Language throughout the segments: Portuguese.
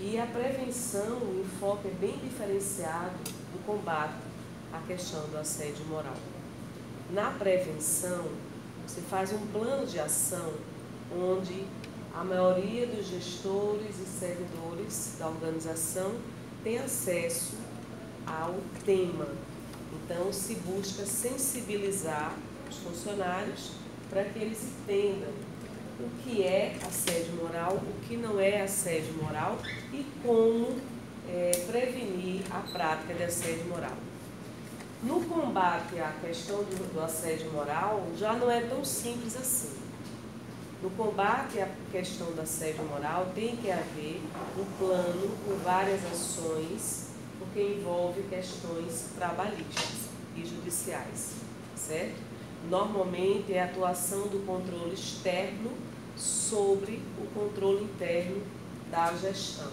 E a prevenção, o enfoque é bem diferenciado do combate à questão do assédio moral. Na prevenção, você faz um plano de ação onde a maioria dos gestores e servidores da organização tem acesso ao tema. Então, se busca sensibilizar os funcionários para que eles entendam o que é assédio moral, o que não é assédio moral e como prevenir a prática de assédio moral. No combate à questão do assédio moral, já não é tão simples assim. No combate à questão do assédio moral, tem que haver um plano com várias ações, porque envolve questões trabalhistas e judiciais, certo? Normalmente é a atuação do controle externo sobre o controle interno da gestão.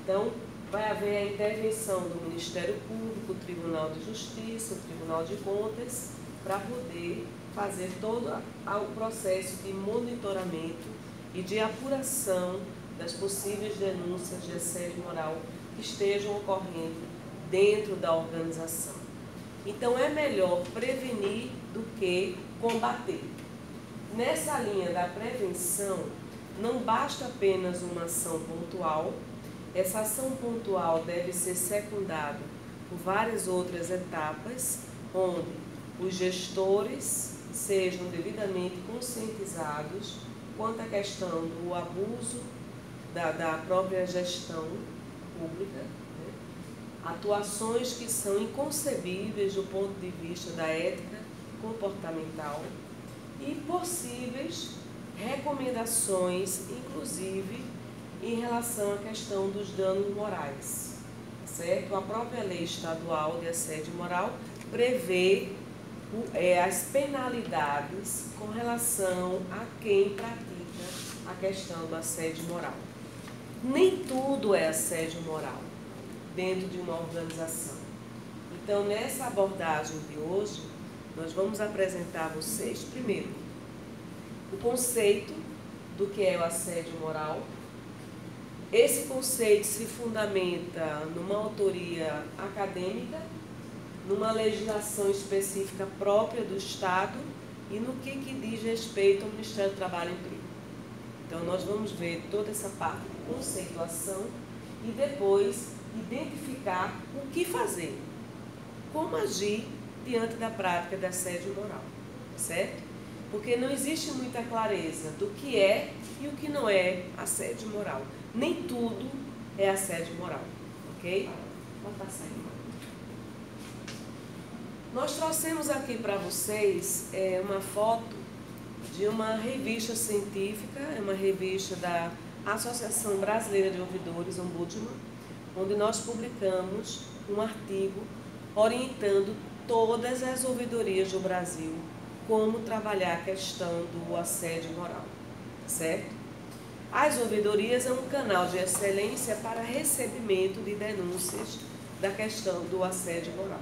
Então, vai haver a intervenção do Ministério Público, o Tribunal de Justiça, o Tribunal de Contas, para poder fazer todo o processo de monitoramento e de apuração das possíveis denúncias de assédio moral que estejam ocorrendo dentro da organização. Então, é melhor prevenir do que combater. Nessa linha da prevenção, não basta apenas uma ação pontual. Essa ação pontual deve ser secundada por várias outras etapas, onde os gestores sejam devidamente conscientizados quanto à questão do abuso da própria gestão pública, né? Atuações que são inconcebíveis do ponto de vista da ética comportamental e possíveis recomendações, inclusive em relação à questão dos danos morais, certo? A própria lei estadual de assédio moral prevê as penalidades com relação a quem pratica a questão do assédio moral. Nem tudo é assédio moral dentro de uma organização. Então, nessa abordagem de hoje, nós vamos apresentar a vocês, primeiro, o conceito do que é o assédio moral. Esse conceito se fundamenta numa autoria acadêmica, numa legislação específica própria do Estado e no que diz respeito ao Ministério do Trabalho e Emprego. Então, nós vamos ver toda essa parte de conceituação e depois identificar o que fazer, como agir diante da prática de assédio moral, certo? Porque não existe muita clareza do que é e o que não é assédio moral. Nem tudo é assédio moral, ok? Vou passar aí. Nós trouxemos aqui para vocês uma foto de uma revista científica, é uma revista da Associação Brasileira de Ouvidores, Ombudsman, onde nós publicamos um artigo orientando todas as ouvidorias do Brasil como trabalhar a questão do assédio moral, certo? As ouvidorias é um canal de excelência para recebimento de denúncias da questão do assédio moral.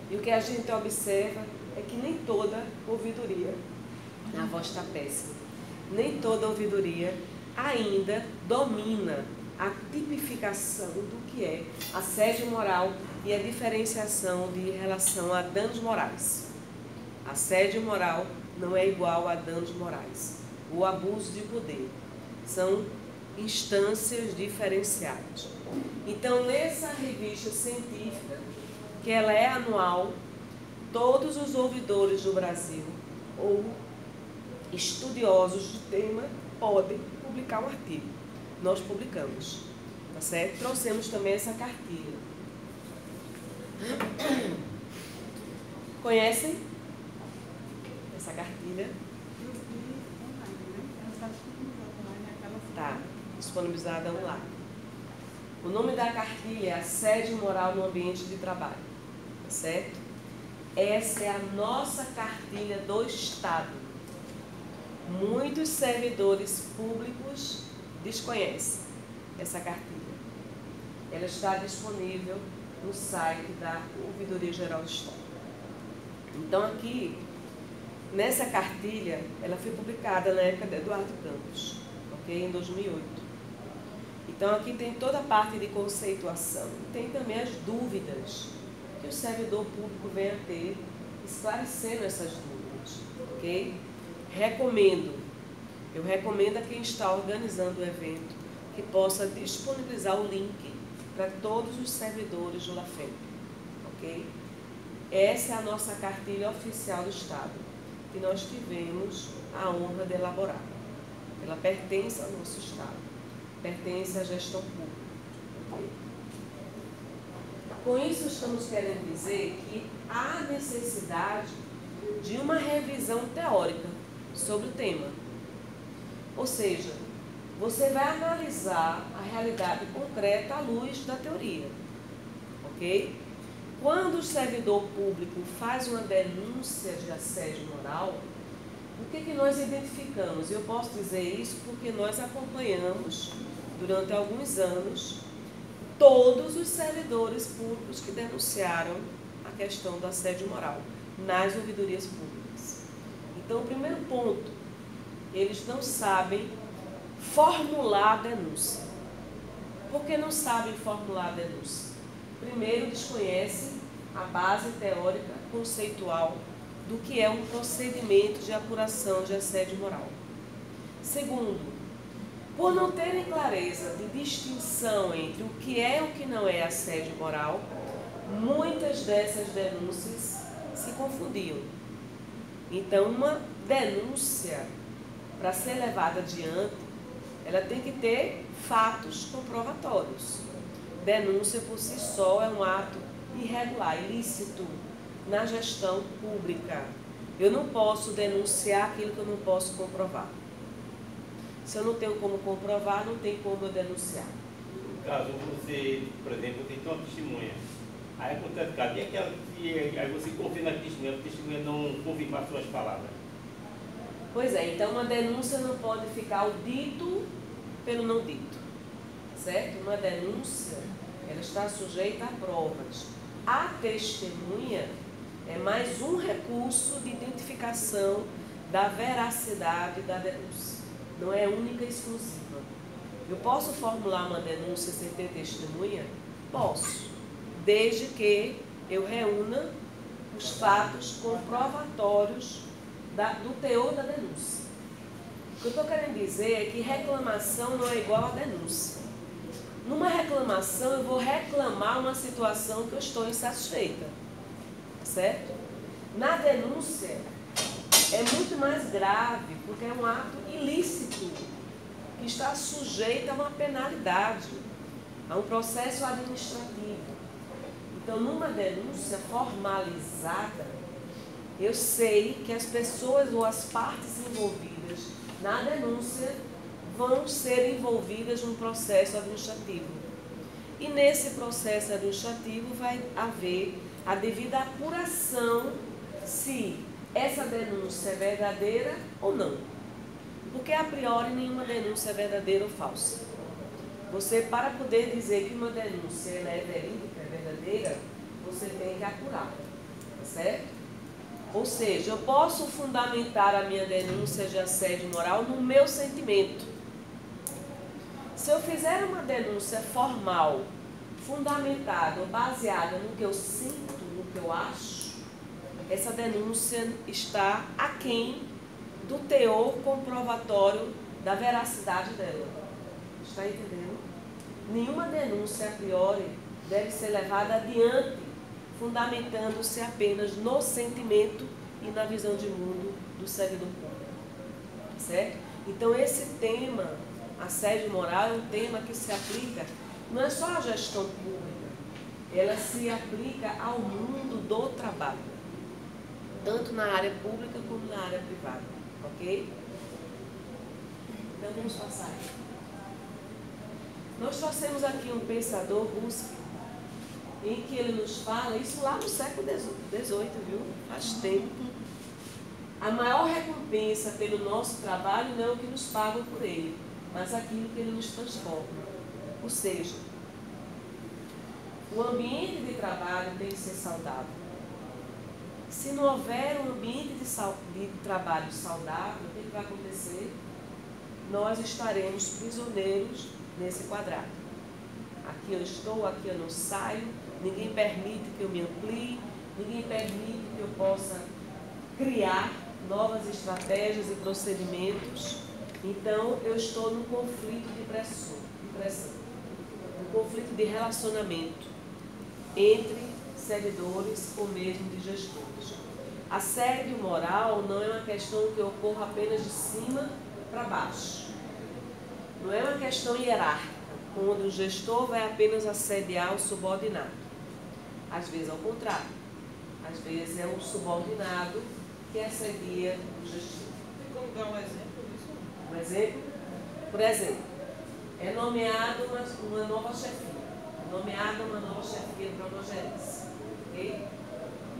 E o que a gente observa é que nem toda ouvidoria, a voz está péssima, nem toda ouvidoria ainda domina a tipificação do que é assédio moral e a diferenciação de relação a danos morais. Assédio moral não é igual a danos morais. O abuso de poder são instâncias diferenciadas. Então, nessa revista científica, que ela é anual, todos os ouvidores do Brasil ou estudiosos do tema podem publicar um artigo. Nós publicamos, tá certo? Trouxemos também essa cartilha. Conhecem essa cartilha? Tá, disponibilizada online. O nome da cartilha é Assédio Moral no Ambiente de Trabalho, tá certo? Essa é a nossa cartilha do Estado. Muitos servidores públicos desconhecem essa cartilha. Ela está disponível no site da Ouvidoria Geral do Estado. Então, aqui, nessa cartilha, ela foi publicada na época de Eduardo Campos, ok? Em 2008. E Então, aqui tem toda a parte de conceituação. Tem também as dúvidas que o servidor público vem a ter, esclarecendo essas dúvidas, ok? Eu recomendo a quem está organizando o evento que possa disponibilizar o link para todos os servidores do LAFEP, ok? Essa é a nossa cartilha oficial do Estado, que nós tivemos a honra de elaborar. Ela pertence ao nosso Estado, pertence à gestão pública. Okay? Com isso, estamos querendo dizer que há necessidade de uma revisão teórica sobre o tema. Ou seja, você vai analisar a realidade concreta à luz da teoria. Ok? Quando o servidor público faz uma denúncia de assédio moral, o que nós identificamos? Eu posso dizer isso porque nós acompanhamos, durante alguns anos, todos os servidores públicos que denunciaram a questão do assédio moral nas ouvidorias públicas. Então, o primeiro ponto, eles não sabem formular a denúncia. Por que não sabem formular a denúncia? Primeiro, desconhecem a base teórica conceitual do que é um procedimento de apuração de assédio moral. Segundo, por não terem clareza de distinção entre o que é e o que não é assédio moral, muitas dessas denúncias se confundiam. Então, uma denúncia, para ser levada adiante, ela tem que ter fatos comprovatórios. Denúncia por si só é um ato irregular, ilícito na gestão pública. Eu não posso denunciar aquilo que eu não posso comprovar. Se eu não tenho como comprovar, não tem como eu denunciar. No caso, você, por exemplo, tem uma testemunha. Aí acontece, cadê aquela que aí você confia na testemunha, a testemunha não confirma as suas palavras? Pois é, então uma denúncia não pode ficar o dito pelo não dito, certo? Uma denúncia, ela está sujeita a provas. A testemunha é mais um recurso de identificação da veracidade da denúncia. Não é única e exclusiva. Eu posso formular uma denúncia sem ter testemunha? Posso, desde que eu reúna os fatos comprovatórios do teor da denúncia. O que eu estou querendo dizer é que reclamação não é igual a denúncia. Numa reclamação, eu vou reclamar uma situação que eu estou insatisfeita, certo? Na denúncia, é muito mais grave, porque é um ato ilícito, que está sujeito a uma penalidade, a um processo administrativo. Então, numa denúncia formalizada, eu sei que as pessoas ou as partes envolvidas na denúncia vão ser envolvidas num processo administrativo. E nesse processo administrativo vai haver a devida apuração se essa denúncia é verdadeira ou não. Porque, a priori, nenhuma denúncia é verdadeira ou falsa. Você, para poder dizer que uma denúncia ela é verídica, é verdadeira, você tem que apurar, certo? Ou seja, eu posso fundamentar a minha denúncia de assédio moral no meu sentimento. Se eu fizer uma denúncia formal, fundamentada ou baseada no que eu sinto, no que eu acho, essa denúncia está aquém do teor comprovatório da veracidade dela. Está entendendo? Nenhuma denúncia, a priori, deve ser levada adiante, fundamentando-se apenas no sentimento e na visão de mundo do servidor público. Certo? Então, esse tema, assédio moral, é um tema que se aplica, não é só à gestão pública, ela se aplica ao mundo do trabalho, tanto na área pública como na área privada. Ok? Então, vamos passar. Nós trouxemos aqui um pensador russo, em que ele nos fala, isso lá no século XVIII, viu? Faz tempo. A maior recompensa pelo nosso trabalho não é o que nos pagam por ele, mas aquilo que ele nos transforma. Ou seja, o ambiente de trabalho tem que ser saudável. Se não houver um ambiente de trabalho saudável, o que vai acontecer? Nós estaremos prisioneiros nesse quadrado. Aqui eu estou, aqui eu não saio, ninguém permite que eu me amplie, ninguém permite que eu possa criar novas estratégias e procedimentos. Então, eu estou num conflito de pressão, um conflito de relacionamento entre servidores ou mesmo de gestores. Assédio moral não é uma questão que ocorra apenas de cima para baixo. Não é uma questão hierárquica, onde o gestor vai apenas assediar o subordinado. Às vezes, ao contrário. Às vezes, é o subordinado que assedia o gestor. Tem como dar um exemplo disso? Um exemplo? Por exemplo, é nomeada uma nova chefia. Nomeada uma nova chefia para uma gerência. Okay?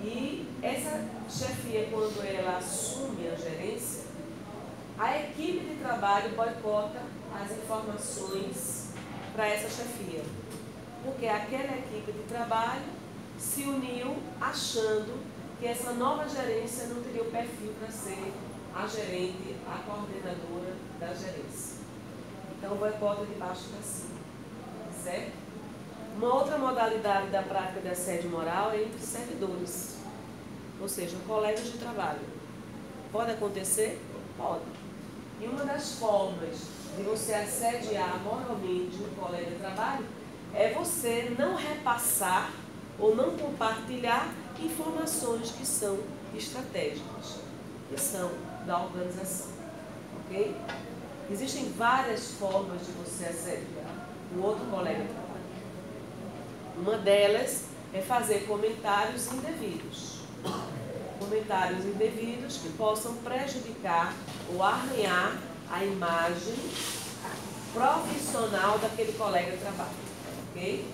E essa chefia, quando ela assume a gerência, a equipe de trabalho boicota as informações para essa chefia. Porque aquela equipe de trabalho se uniu achando que essa nova gerência não teria o perfil para ser a gerente, a coordenadora da gerência. Então, boicota de baixo para cima. Certo? Uma outra modalidade da prática de assédio moral é entre servidores, ou seja, colegas de trabalho. Pode acontecer? Pode. E uma das formas de você assediar moralmente um colega de trabalho é você não repassar ou não compartilhar informações que são estratégicas, que são da organização. Ok? Existem várias formas de você assediar um outro colega de trabalho. Uma delas é fazer comentários indevidos. Comentários indevidos que possam prejudicar ou arranhar a imagem profissional daquele colega de trabalho. Ok?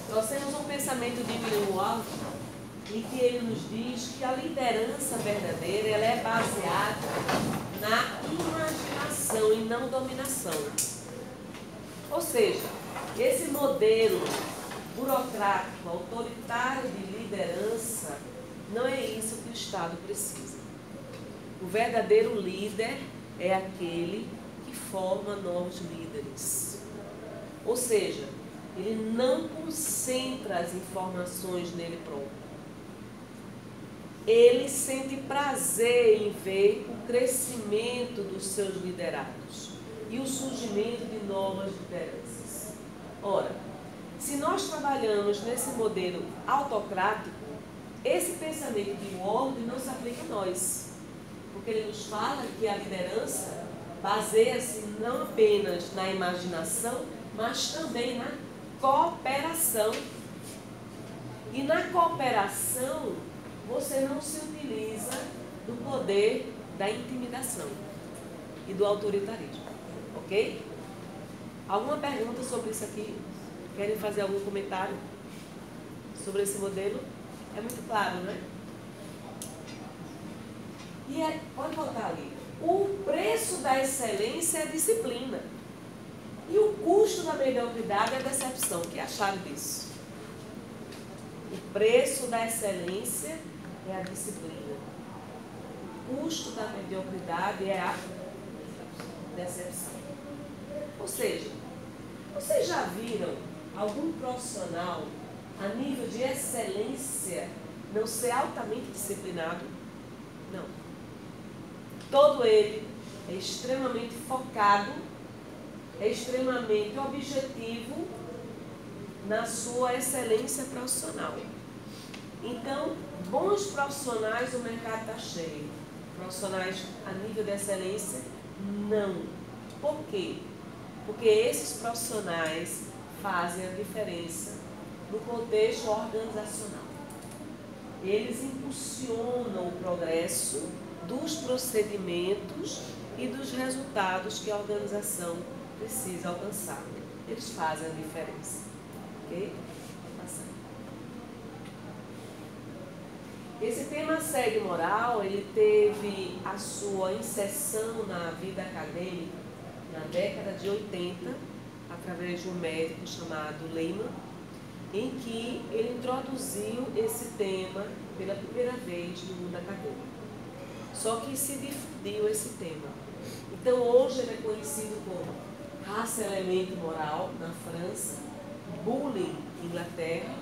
Nós temos um pensamento de William Wallace em que ele nos diz que a liderança verdadeira ela é baseada na imaginação e não dominação. Ou seja, esse modelo burocrático, autoritário de liderança, não é isso que o Estado precisa. O verdadeiro líder é aquele que forma novos líderes. Ou seja, ele não concentra as informações nele próprio. Ele sente prazer em ver o crescimento dos seus liderados e o surgimento de novas lideranças. Ora, se nós trabalhamos nesse modelo autocrático, esse pensamento de Ward não se aplica a nós, porque ele nos fala que a liderança baseia-se não apenas na imaginação, mas também na cooperação. E na cooperação, você não se utiliza do poder da intimidação e do autoritarismo. Ok? Alguma pergunta sobre isso aqui? Querem fazer algum comentário sobre esse modelo? É muito claro, né? E pode voltar ali. O preço da excelência é a disciplina. E o custo da mediocridade é a decepção. O que acharam disso? O preço da excelência é a disciplina. O custo da mediocridade é a decepção. Ou seja, vocês já viram algum profissional a nível de excelência não ser altamente disciplinado? Não. Todo ele é extremamente focado, é extremamente objetivo na sua excelência profissional. Então, bons profissionais, o mercado está cheio. Profissionais a nível de excelência, não. Por quê? Porque esses profissionais fazem a diferença no contexto organizacional. Eles impulsionam o progresso dos procedimentos e dos resultados que a organização precisa alcançar. Eles fazem a diferença. Ok? Esse tema assédio moral, ele teve a sua inserção na vida acadêmica na década de 80, através de um médico chamado Lehmann, em que ele introduziu esse tema pela primeira vez no mundo acadêmico. Só que se difundiu esse tema. Então, hoje ele é conhecido como harcelamento moral na França, bullying, Inglaterra,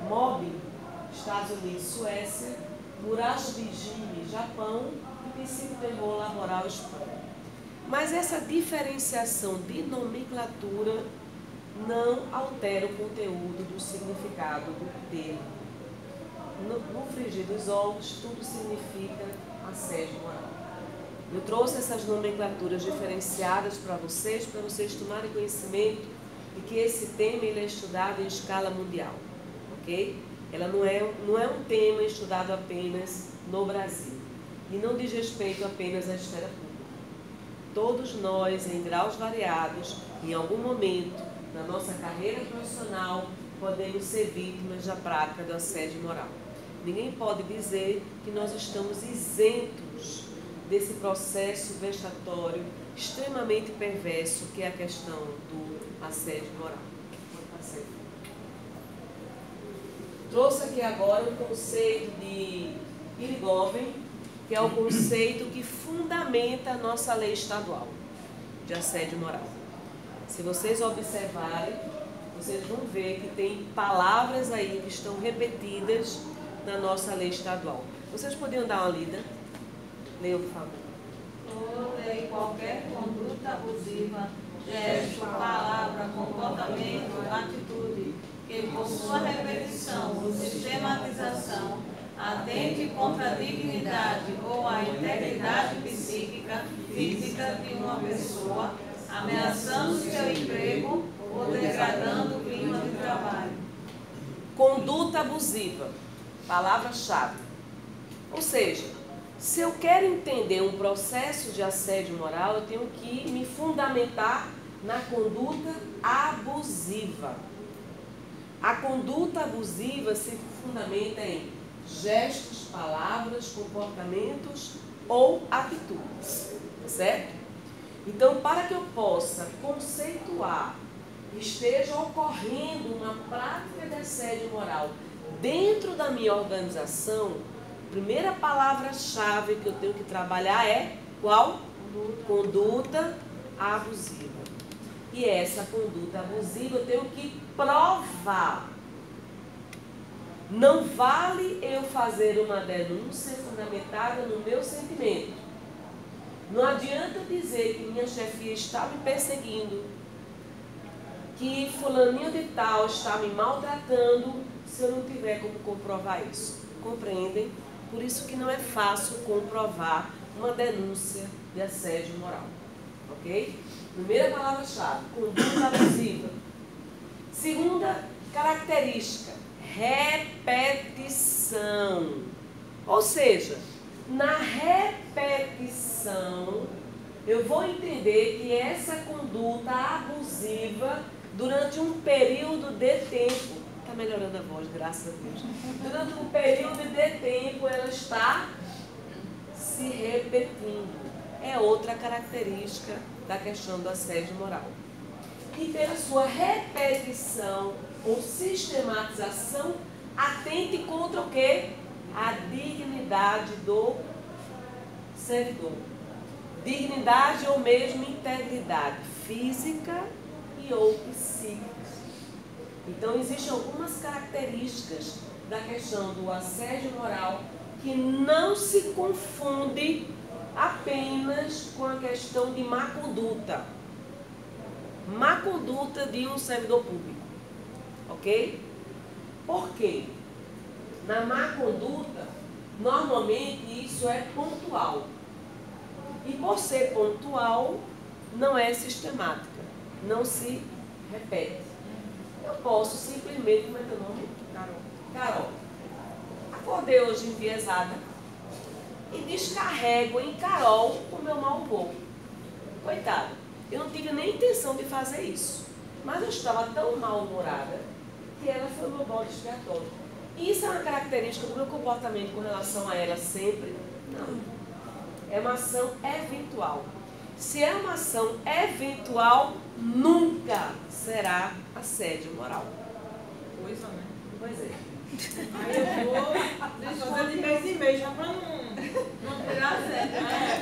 mobbing, Estados Unidos, Suécia, murage regime, Japão e psicoterror laboral, Espanha. Mas essa diferenciação de nomenclatura não altera o conteúdo do significado do termo. No frigir dos ovos, tudo significa assédio moral. Eu trouxe essas nomenclaturas diferenciadas para vocês tomarem conhecimento de que esse tema ele é estudado em escala mundial, ok? Ela não é um tema estudado apenas no Brasil e não diz respeito apenas à esfera pública. Todos nós, em graus variados, em algum momento na nossa carreira profissional, podemos ser vítimas da prática do assédio moral. Ninguém pode dizer que nós estamos isentos desse processo vexatório extremamente perverso que é a questão do assédio moral. Trouxe aqui agora um conceito de Irigoyen, que é o conceito que fundamenta a nossa lei estadual de assédio moral. Se vocês observarem, vocês vão ver que tem palavras aí que estão repetidas na nossa lei estadual. Vocês podiam dar uma lida? Leiam, por favor. Toda e qualquer conduta abusiva, gesto, palavra, comportamento, atitude, que por sua repetição ou sistematização atente contra a dignidade ou a integridade psíquica, física de uma pessoa, ameaçando seu emprego ou degradando o clima de trabalho. Conduta abusiva, palavra-chave. Ou seja, se eu quero entender um processo de assédio moral, eu tenho que me fundamentar na conduta abusiva. A conduta abusiva se fundamenta em gestos, palavras, comportamentos ou atitudes, certo? Então, para que eu possa conceituar que esteja ocorrendo uma prática de assédio moral dentro da minha organização, a primeira palavra-chave que eu tenho que trabalhar é qual? Conduta abusiva. E essa conduta abusiva eu tenho que provar. Não vale eu fazer uma denúncia fundamentada no meu sentimento. Não adianta dizer que minha chefia está me perseguindo, que fulaninho de tal está me maltratando, se eu não tiver como comprovar isso. Compreendem? Por isso que não é fácil comprovar uma denúncia de assédio moral. Ok? Primeira palavra-chave, conduta abusiva. Segunda característica, repetição. Ou seja, na repetição, eu vou entender que essa conduta abusiva, durante um período de tempo, está melhorando a voz, graças a Deus, durante um período de tempo, ela está se repetindo. É outra característica da questão do assédio moral. E pela sua repetição ou sistematização, atente contra o quê? A dignidade do servidor. Dignidade ou mesmo integridade física e ou psíquica. Então, existem algumas características da questão do assédio moral que não se confunde apenas com a questão de má conduta. Má conduta de um servidor público. Ok? Por quê? Na má conduta, normalmente isso é pontual. E por ser pontual, não é sistemática. Não se repete. Eu posso simplesmente, como é teu nome? Carol. Acordei hoje enviesada e descarrego em Carol o meu mau humor. Coitada, eu não tive nem intenção de fazer isso. Mas eu estava tão mal-humorada que ela foi o meu bode expiatório. Isso é uma característica do meu comportamento com relação a ela sempre? Não. É uma ação eventual. Se é uma ação eventual, nunca será assédio moral. Coisa, né? Pois é. Aí eu vou fazer de mês em mês, já para não Não virar assédio.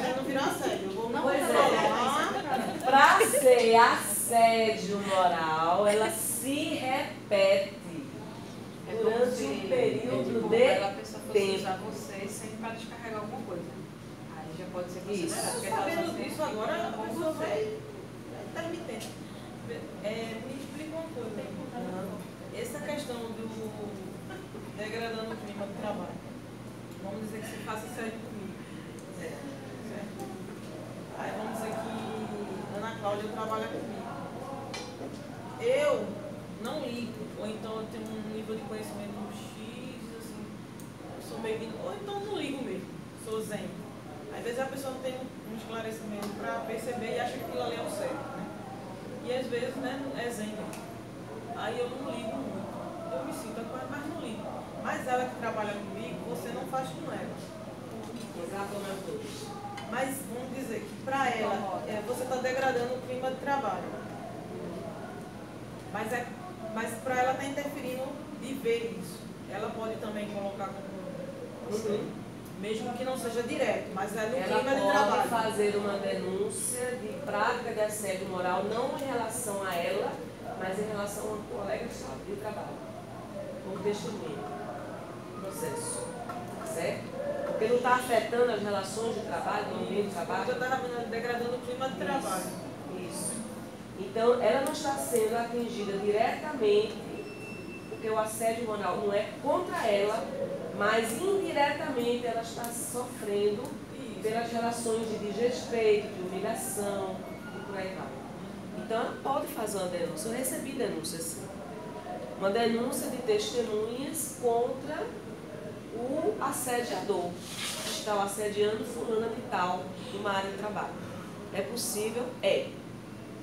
Pra não virar assédio. Eu vou Pois falar. Para ser assédio moral, ela se repete durante um período A pessoa de fosse tempo. usar você sempre para descarregar alguma coisa. Aí já pode ser Isso. considerado. porque Sabendo ela disso, agora a pessoa vai intermitente. Me explica uma coisa. Essa questão do degradando o clima do trabalho. Vamos dizer que você faça assédio comigo. Certo? Aí vamos dizer que Ana Cláudia trabalha comigo. Eu não ligo, ou então eu tenho um nível de conhecimento X, assim, eu sou meio ignorante, ou então não ligo mesmo, sou zen. Às vezes a pessoa não tem um esclarecimento para perceber e acha que aquilo ali é o certo, né? E às vezes, né, é zen mesmo. Aí eu não ligo muito. Eu me sinto acuada, mas não ligo. Mas ela que trabalha comigo, você não faz com ela. Exatamente. Mas vamos dizer que para ela, você está degradando o clima de trabalho. Mas para ela está interferindo de ver isso. Ela pode também colocar como você, mesmo que não seja direto, mas é no Ela clima de pode trabalho. fazer uma denúncia de prática de assédio moral, não em relação a ela, mas em relação a um colega de trabalho, como testemunha, processo, certo? Porque não está afetando as relações de trabalho, no ambiente de trabalho. Eu estava degradando o clima de trabalho. Isso. Então, ela não está sendo atingida diretamente, porque o assédio moral não é contra ela, mas indiretamente ela está sofrendo pelas relações de desrespeito, de humilhação e por aí vai. Então, ela pode fazer uma denúncia. Eu recebi denúncia, sim. Uma denúncia de testemunhas contra o assediador, que está assediando fulana de tal numa área de trabalho. É possível? É.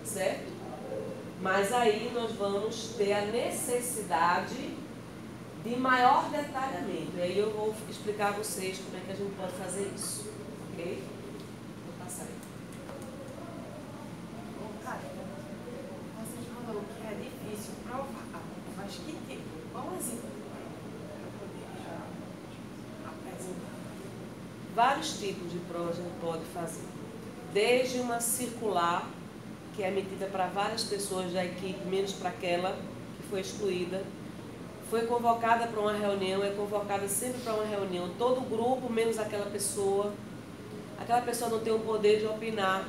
Certo? Mas aí nós vamos ter a necessidade de maior detalhamento. E aí eu vou explicar a vocês como é que a gente pode fazer isso. Ok? Vou passar aí. Cara, você falou que é difícil provar, mas que tipo? Qual o exemplo para poder já apresentar? Vários tipos de prova a gente pode fazer. Desde uma circular, que é emitida para várias pessoas da equipe, menos para aquela que foi excluída. Foi convocada para uma reunião, é convocada sempre para uma reunião, todo o grupo, menos aquela pessoa. Aquela pessoa não tem o poder de opinar.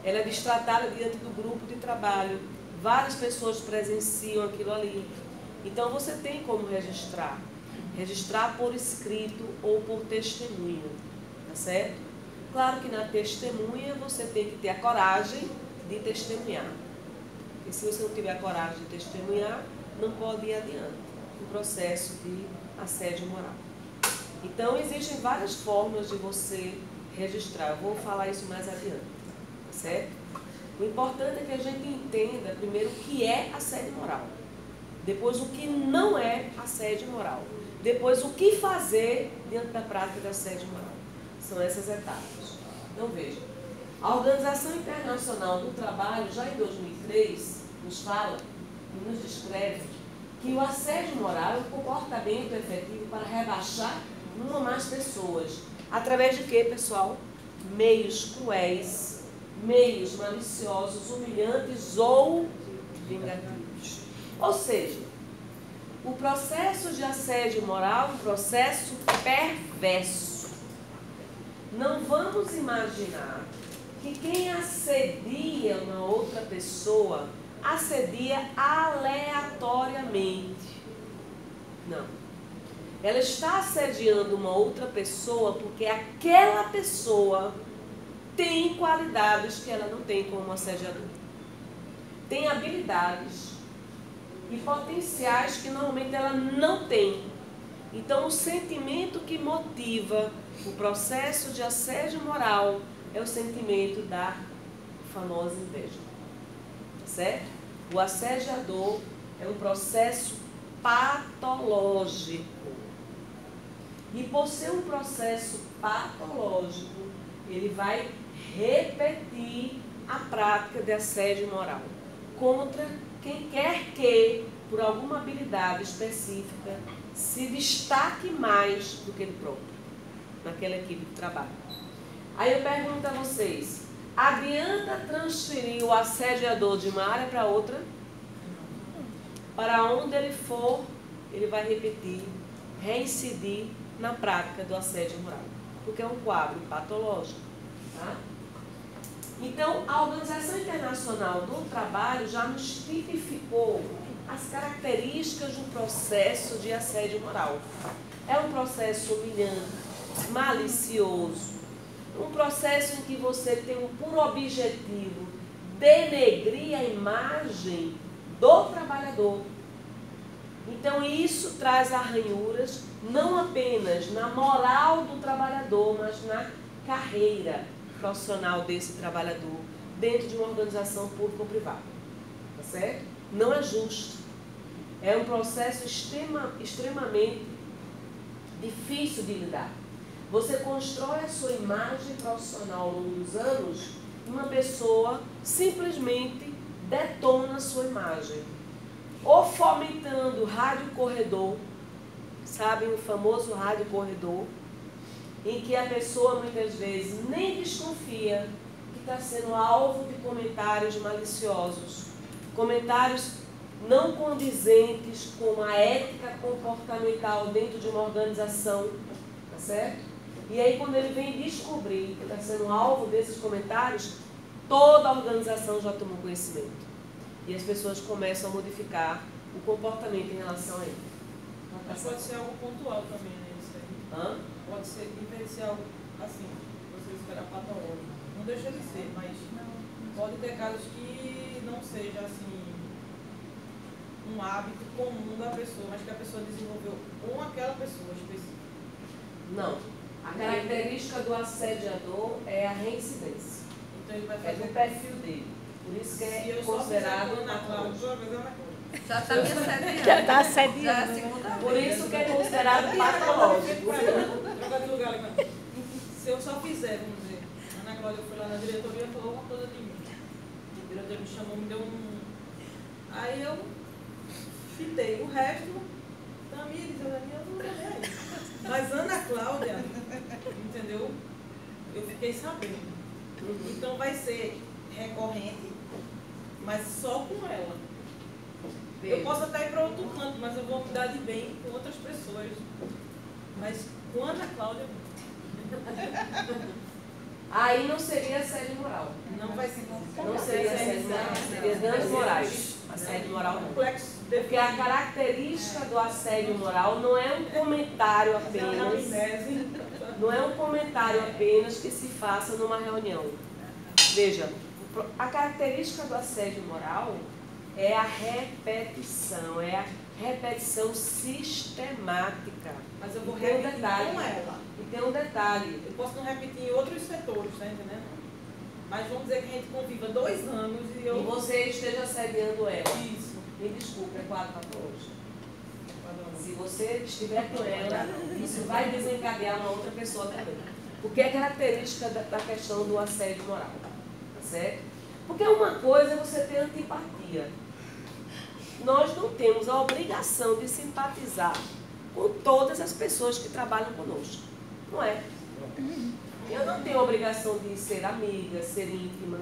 Ela é destratada diante do grupo de trabalho. Várias pessoas presenciam aquilo ali. Então você tem como registrar. Registrar por escrito ou por testemunha. Tá certo? Claro que na testemunha você tem que ter a coragem de testemunhar. E se você não tiver a coragem de testemunhar, não pode ir adiante no processo de assédio moral. Então, existem várias formas de você registrar. Eu vou falar isso mais adiante, certo? O importante é que a gente entenda primeiro o que é assédio moral, depois o que não é assédio moral, depois o que fazer diante da prática de assédio moral. São essas etapas. Então, veja, a Organização Internacional do Trabalho, já em 2003, nos fala e nos descreve que o assédio moral é um comportamento efetivo para rebaixar uma ou mais pessoas. Através de quê, pessoal? Meios cruéis, meios maliciosos, humilhantes ou vingativos. Ou seja, o processo de assédio moral é um processo perverso. Não vamos imaginar que quem assedia uma outra pessoa assedia aleatoriamente. Não. Ela está assediando uma outra pessoa porque aquela pessoa tem qualidades que ela não tem como assediador. Tem habilidades e potenciais que normalmente ela não tem. Então, o sentimento que motiva o processo de assédio moral é o sentimento da famosa inveja. Certo? O assediador é um processo patológico. E por ser um processo patológico, ele vai repetir a prática de assédio moral contra quem quer que, por alguma habilidade específica, se destaque mais do que ele próprio. naquela equipe de trabalho. Aí eu pergunto a vocês, adianta transferir o assediador de uma área para outra? Para onde ele for, ele vai repetir, reincidir na prática do assédio moral, porque é um quadro patológico. Tá? Então, a Organização Internacional do Trabalho já nos tipificou as características do processo de assédio moral. É um processo humilhante, malicioso, um processo em que você tem por objetivo denegrir a imagem do trabalhador. Então, isso traz arranhuras não apenas na moral do trabalhador, mas na carreira profissional desse trabalhador dentro de uma organização pública ou privada. Tá certo? Não é justo. É um processo extremamente difícil de lidar. Você constrói a sua imagem profissional ao longo dos anos e uma pessoa simplesmente detona a sua imagem. Ou fomentando rádio corredor, sabem o famoso rádio corredor, em que a pessoa muitas vezes nem desconfia que está sendo alvo de comentários maliciosos, comentários não condizentes com a ética comportamental dentro de uma organização, tá certo? E aí quando ele vem descobrir que está sendo alvo desses comentários, toda a organização já tomou conhecimento. E as pessoas começam a modificar o comportamento em relação a ele. Mas pode ser algo pontual também, né? Isso aí. Hã? Pode ser, em vez de ser algo assim, você esperar patológico. Não deixa de ser, mas pode ter casos que não seja assim um hábito comum da pessoa, mas que a pessoa desenvolveu com aquela pessoa específica. Não. A característica do assediador é a reincidência. Então ele vai É fazer do perfil dele. Por isso que é se eu considerado só fizer patológico. Já está me assediando. Já está assediando. Já é a segunda Por vez. isso que é considerado patológico. Trocar de lugar ali. Se eu só fizer, vamos dizer, a Ana Cláudia foi lá na diretoria e falou alguma coisa de mim. A diretoria me chamou, me deu um. Aí eu fitei. O resto, Tamires, eu não tô nem aí. Mas Ana Cláudia, entendeu? Eu fiquei sabendo. Então vai ser recorrente, mas só com ela. Eu posso até ir para outro canto, mas eu vou me dar de bem com outras pessoas. Mas com Ana Cláudia, Aí não seria assédio moral. não vai ser. Não seria assédio moral. Seria danos morais. Assédio moral não. Complexo Porque a característica do assédio moral não é um comentário apenas. Não é um comentário apenas que se faça numa reunião. Veja, a característica do assédio moral é a repetição sistemática. Mas eu vou E tem um repetir detalhe. com ela. E tem um detalhe. Eu posso não repetir em outros setores, tá entendendo? Mas vamos dizer que a gente conviva 2 anos e eu. E você esteja assediando ela. Isso. Me desculpe, é quadro patológico. Se você estiver com ela, isso vai desencadear uma outra pessoa também. Porque é característica da questão do assédio moral. Tá certo? Porque uma coisa é você ter antipatia. Nós não temos a obrigação de simpatizar com todas as pessoas que trabalham conosco. Não é? Eu não tenho a obrigação de ser amiga, ser íntima,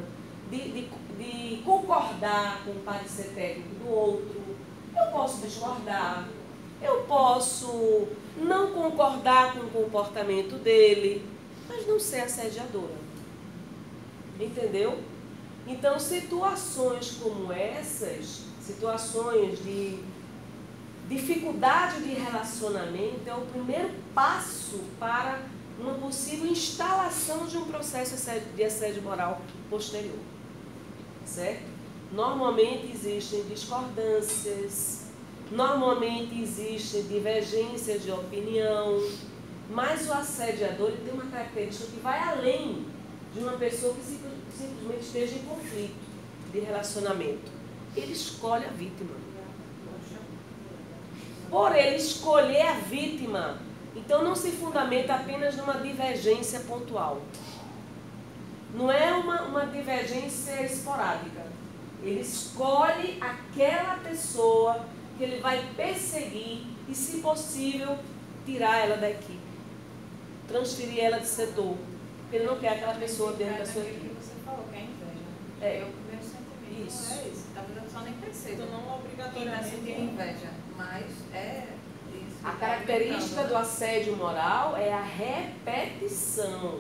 de concordar com o parecer técnico do outro. Eu posso discordar, eu posso não concordar com o comportamento dele, mas não ser assediadora. Entendeu? Então, situações como essas, situações de dificuldade de relacionamento, é o primeiro passo para uma possível instalação de um processo de assédio moral posterior. Certo? Normalmente existem discordâncias, normalmente existem divergências de opinião, mas o assediador ele tem uma característica que vai além de uma pessoa que simplesmente esteja em conflito de relacionamento. Ele escolhe a vítima. Por ele escolher a vítima, então não se fundamenta apenas numa divergência pontual. Não é uma divergência esporádica. Ele escolhe aquela pessoa que ele vai perseguir e, se possível, tirar ela da equipe. transferir ela de setor, porque ele não quer aquela pessoa dentro da sua equipe. Que você falou, que é inveja. É. Eu primeiro sentimento. Isso. É isso. Talvez eu só nem pensei. Então não Quem vai obrigatoriamente. sentir inveja, mas é isso. A característica do assédio moral é a repetição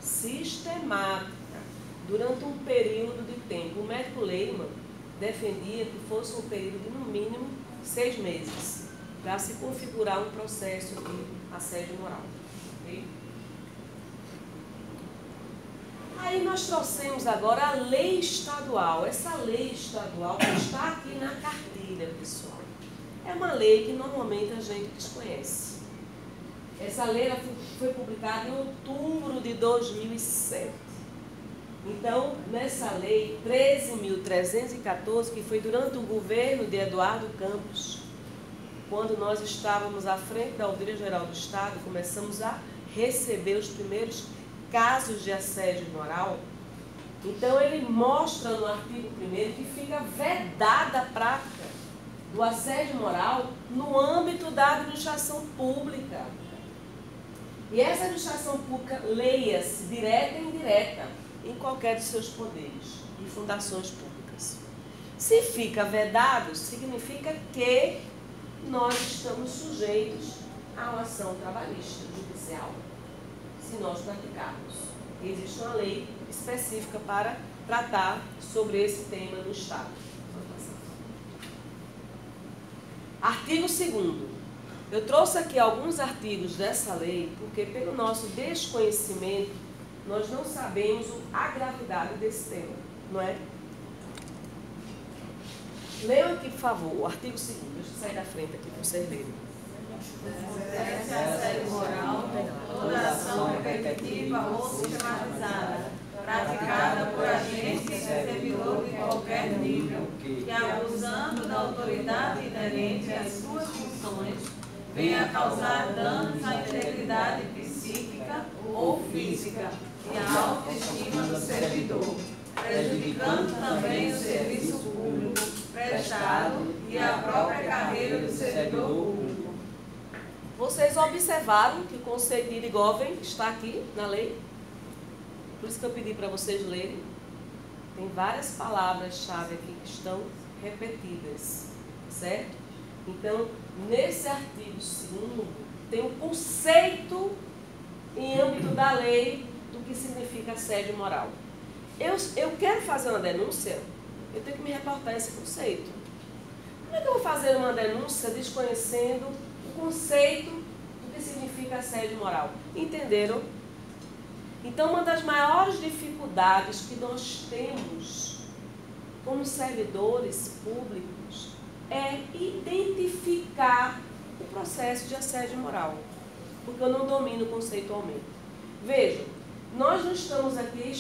sistemática durante um período de tempo. O médico Lehmann defendia que fosse um período de no mínimo 6 meses para se configurar um processo de assédio moral. Okay? Aí nós trouxemos agora a lei estadual. Essa lei estadual está aqui na cartilha, pessoal. É uma lei que normalmente a gente desconhece. Essa lei ela foi publicada em outubro de 2007. Então, nessa lei 13.314, que foi durante o governo de Eduardo Campos, quando nós estávamos à frente da Auditoria-Geral do Estado, começamos a receber os primeiros casos de assédio moral. Então, ele mostra no artigo 1º que fica vedada a prática do assédio moral no âmbito da administração pública. E essa administração pública, leia-se, direta e indireta, em qualquer dos seus poderes e fundações públicas. Se fica vedado, significa que nós estamos sujeitos a uma ação trabalhista, judicial, se nós praticarmos. Existe uma lei específica para tratar sobre esse tema no Estado. Artigo 2º. Eu trouxe aqui alguns artigos dessa lei, porque pelo nosso desconhecimento, nós não sabemos a gravidade desse tema, não é? Leiam aqui, por favor, o artigo 2º. Deixa eu sair da frente aqui para vocês lerem. Esse assédio moral, toda ação repetitiva ou sistematizada, praticada por agente e servidor de qualquer nível, que abusando da autoridade inerente às suas funções, venha a causar danos à integridade psíquica ou física e à autoestima do servidor, prejudicando também o serviço público prestado e a própria carreira do servidor público. Vocês observaram que o conceito de Irigoyen está aqui na lei? Por isso que eu pedi para vocês lerem. Tem várias palavras-chave aqui que estão repetidas, certo? Então, nesse artigo 2º, tem um conceito em âmbito da lei do que significa assédio moral. Eu quero fazer uma denúncia, eu tenho que me reportar a esse conceito. Como é que eu vou fazer uma denúncia desconhecendo o conceito do que significa assédio moral? Entenderam? Então, uma das maiores dificuldades que nós temos como servidores públicos é identificar o processo de assédio moral, porque eu não domino conceitualmente. Vejam, nós não estamos aqui